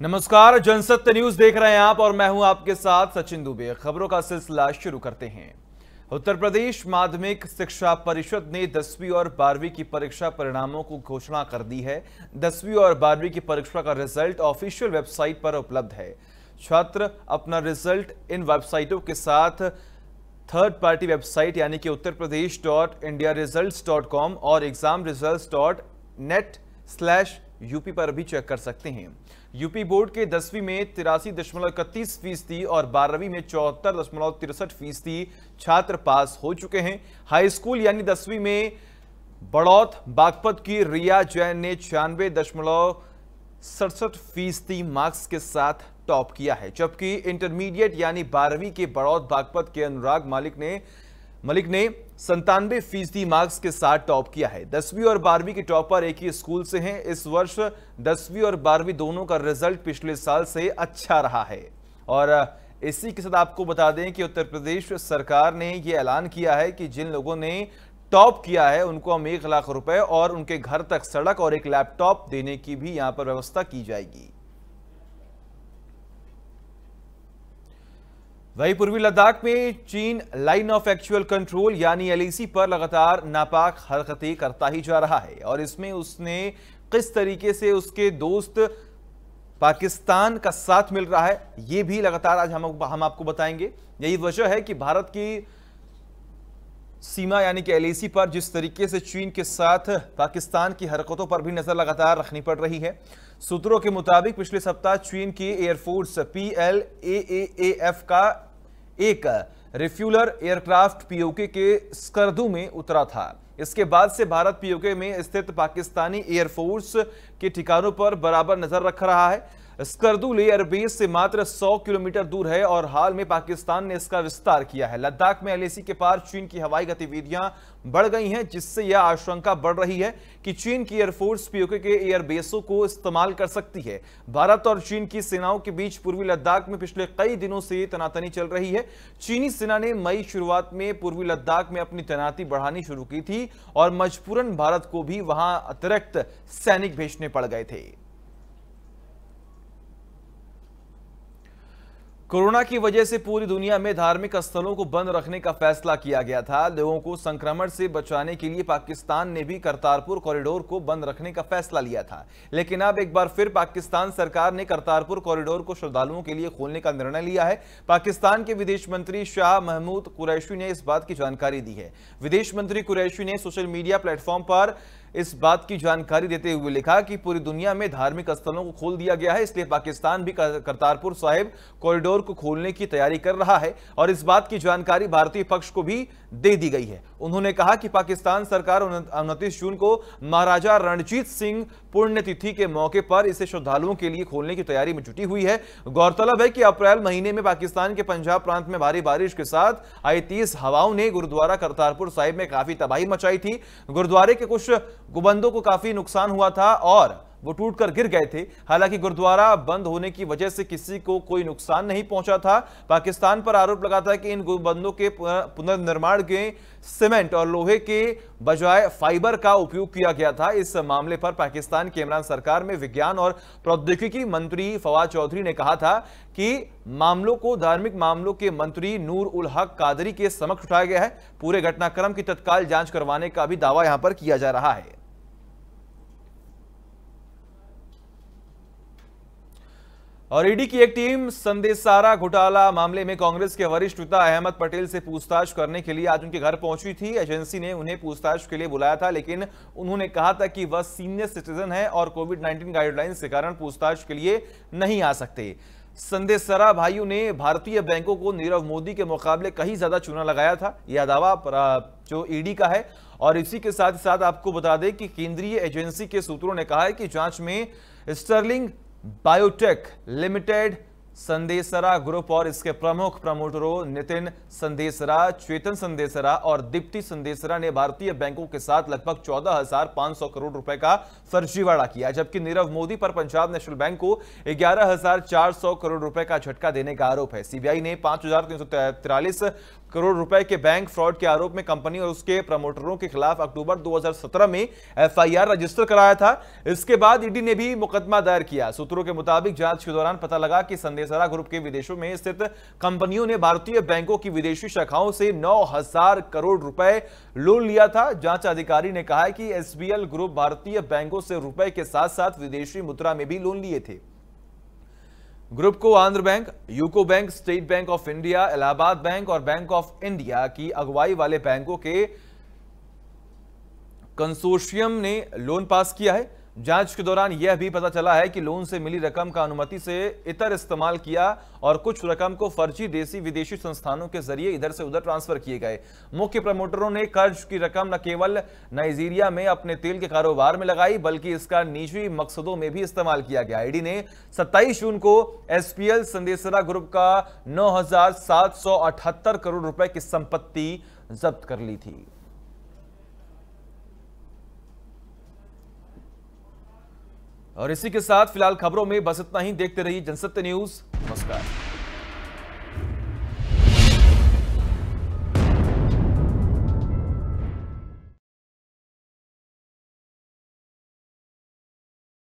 नमस्कार, जनसत्य न्यूज देख रहे हैं आप और मैं हूं आपके साथ सचिन दुबे। खबरों का सिलसिला शुरू करते हैं। उत्तर प्रदेश माध्यमिक शिक्षा परिषद ने 10वीं और 12वीं की परीक्षा परिणामों को घोषणा कर दी है। 10वीं और 12वीं की परीक्षा का रिजल्ट ऑफिशियल वेबसाइट पर उपलब्ध है। छात्र अपना रिजल्ट इन वेबसाइटों के साथ थर्ड पार्टी वेबसाइट यानी कि uttarpradesh.indiaresults.com और examresults.net/UP पर भी चेक कर सकते हैं। यूपी बोर्ड के 10वीं में 83.31% और 12वीं में 74.63% छात्र पास हो चुके हैं। हाई स्कूल यानी 10वीं में बड़ौत बागपत की रिया जैन ने 96.67% मार्क्स के साथ टॉप किया है, जबकि इंटरमीडिएट यानी 12वीं के बड़ौत बागपत के अनुराग मलिक ने 97% मार्क्स के साथ टॉप किया है। 10वीं और 12वीं के टॉपर एक ही स्कूल से हैं। इस वर्ष 10वीं और 12वीं दोनों का रिजल्ट पिछले साल से अच्छा रहा है। और इसी के साथ आपको बता दें कि उत्तर प्रदेश सरकार ने यह ऐलान किया है कि जिन लोगों ने टॉप किया है उनको हम 1 लाख रुपए और उनके घर तक सड़क और एक लैपटॉप देने की भी यहां पर व्यवस्था की जाएगी। वहीं पूर्वी लद्दाख में चीन लाइन ऑफ एक्चुअल कंट्रोल यानी LAC पर लगातार नापाक हरकतें करता ही जा रहा है और इसमें उसने किस तरीके से उसके दोस्त पाकिस्तान का साथ मिल रहा है ये भी लगातार आज हम आपको बताएंगे। यही वजह है कि भारत की सीमा यानी कि LAC पर जिस तरीके से चीन के साथ पाकिस्तान की हरकतों पर भी नजर लगातार रखनी पड़ रही है। सूत्रों के मुताबिक पिछले सप्ताह चीन की एयरफोर्स PLAAAF का एक रिफ्यूलर एयरक्राफ्ट POK के स्कर्दू में उतरा था। इसके बाद से भारत POK में स्थित पाकिस्तानी एयरफोर्स के ठिकानों पर बराबर नजर रख रहा है। स्कर्दू एयरबेस से मात्र 100 किलोमीटर दूर है और हाल में पाकिस्तान ने इसका विस्तार किया है। लद्दाख में LAC के पार चीन की हवाई गतिविधियां बढ़ गई हैं, जिससे यह आशंका बढ़ रही है कि चीन की एयरफोर्स POK के एयरबेसों को इस्तेमाल कर सकती है। भारत और चीन की सेनाओं के बीच पूर्वी लद्दाख में पिछले कई दिनों से तनातनी चल रही है। चीनी सेना ने मई शुरुआत में पूर्वी लद्दाख में अपनी तैनाती बढ़ानी शुरू की थी और मजबूरन भारत को भी वहां अतिरिक्त सैनिक भेजने पड़ गए थे। कोरोना की वजह से पूरी दुनिया में धार्मिक स्थलों को बंद रखने का फैसला किया गया था। लोगों को संक्रमण से बचाने के लिए पाकिस्तान ने भी करतारपुर कॉरिडोर को बंद रखने का फैसला लिया था, लेकिन अब एक बार फिर पाकिस्तान सरकार ने करतारपुर कॉरिडोर को श्रद्धालुओं के लिए खोलने का निर्णय लिया है। पाकिस्तान के विदेश मंत्री शाह महमूद कुरैशी ने इस बात की जानकारी दी है। विदेश मंत्री कुरैशी ने सोशल मीडिया प्लेटफॉर्म पर इस बात की जानकारी देते हुए लिखा कि पूरी दुनिया में धार्मिक स्थलों को खोल दिया गया है, इसलिए पाकिस्तान भी करतारपुर साहिब कॉरिडोर को खोलने की तैयारी कर रहा है और इस बात की जानकारी भारतीय पक्ष को भी दे दी गई है। उन्होंने कहा कि पाकिस्तान सरकार 29 जून को महाराजा रणजीत सिंह पुण्यतिथि के मौके पर इसे श्रद्धालुओं के लिए खोलने की तैयारी में जुटी हुई है। गौरतलब है कि अप्रैल महीने में पाकिस्तान के पंजाब प्रांत में भारी बारिश के साथ आई तेज हवाओं ने गुरुद्वारा करतारपुर साहिब में काफी तबाही मचाई थी। गुरुद्वारे के कुछ गुंबदों को काफी नुकसान हुआ था और वो टूटकर गिर गए थे। हालांकि गुरुद्वारा बंद होने की वजह से किसी को कोई नुकसान नहीं पहुंचा था। पाकिस्तान पर आरोप लगा था कि इन गुंबदों के पुनर्निर्माण के सीमेंट और लोहे के बजाय फाइबर का उपयोग किया गया था। इस मामले पर पाकिस्तान की इमरान सरकार में विज्ञान और प्रौद्योगिकी मंत्री फवाद चौधरी ने कहा था कि मामलों को धार्मिक मामलों के मंत्री नूर उल हक कादरी के समक्ष उठाया गया है। पूरे घटनाक्रम की तत्काल जांच करवाने का भी दावा यहां पर किया जा रहा है। और ईडी की एक टीम संदेशारा घोटाला मामले में कांग्रेस के वरिष्ठ नेता अहमद पटेल से पूछताछ करने के लिए आज उनके घर पहुंची थी। एजेंसी ने उन्हें पूछताछ के लिए बुलाया था, लेकिन उन्होंने कहा था कि वह सीनियर सिटीजन है और कोविड-19 गाइडलाइंस के कारण पूछताछ के लिए नहीं आ सकते। संदेशारा भाइयों ने भारतीय बैंकों को नीरव मोदी के मुकाबले कहीं ज्यादा चूना लगाया था। यह दावा जो ईडी का है। और इसी के साथ साथ आपको बता दें कि केंद्रीय एजेंसी के सूत्रों ने कहा है कि जांच में स्टर्लिंग बायोटेक लिमिटेड, संदेशरा ग्रुप और इसके प्रमुख प्रमोटरों नितिन संदेशरा, चेतन संदेशरा और दीप्ति संदेशरा ने भारतीय बैंकों के साथ लगभग 14,500 करोड़ रुपए का फर्जीवाड़ा किया, जबकि नीरव मोदी पर पंजाब नेशनल बैंक को 11,400 करोड़ रुपए का झटका देने का आरोप है। सीबीआई ने 5,343 करोड़ रुपए के बैंक फ्रॉड के आरोप में कंपनी और उसके प्रमोटरों के खिलाफ अक्टूबर 2017 में एफआईआर रजिस्टर कराया था। इसके बाद ईडी ने भी मुकदमा दायर किया। सूत्रों के मुताबिक जांच के दौरान पता लगा कि संदेशरा ग्रुप के विदेशों में स्थित कंपनियों ने भारतीय बैंकों की विदेशी शाखाओं से 9,000 करोड़ रुपए लोन लिया था। जांच अधिकारी ने कहा कि एसबीएल ग्रुप भारतीय बैंकों से रुपए के साथ साथ विदेशी मुद्रा में भी लोन लिए थे। ग्रुप को Andhra bank, UCO bank, state bank of India, Allahabad bank और बैंक ऑफ इंडिया की अगुवाई वाले बैंकों के कंसोर्शियम ने लोन पास किया है। जांच के दौरान यह भी पता चला है कि लोन से मिली रकम का अनुमति से इतर इस्तेमाल किया और कुछ रकम को फर्जी देसी विदेशी संस्थानों के जरिए इधर से उधर ट्रांसफर किए गए। मुख्य प्रमोटरों ने कर्ज की रकम न केवल नाइजीरिया में अपने तेल के कारोबार में लगाई, बल्कि इसका निजी मकसदों में भी इस्तेमाल किया गया। ईडी ने 27 जून को एसपीएल संदेशरा ग्रुप का 9,778 करोड़ रुपए की संपत्ति जब्त कर ली थी। और इसी के साथ फिलहाल खबरों में बस इतना ही। देखते रहिए जनसत्य न्यूज। नमस्कार।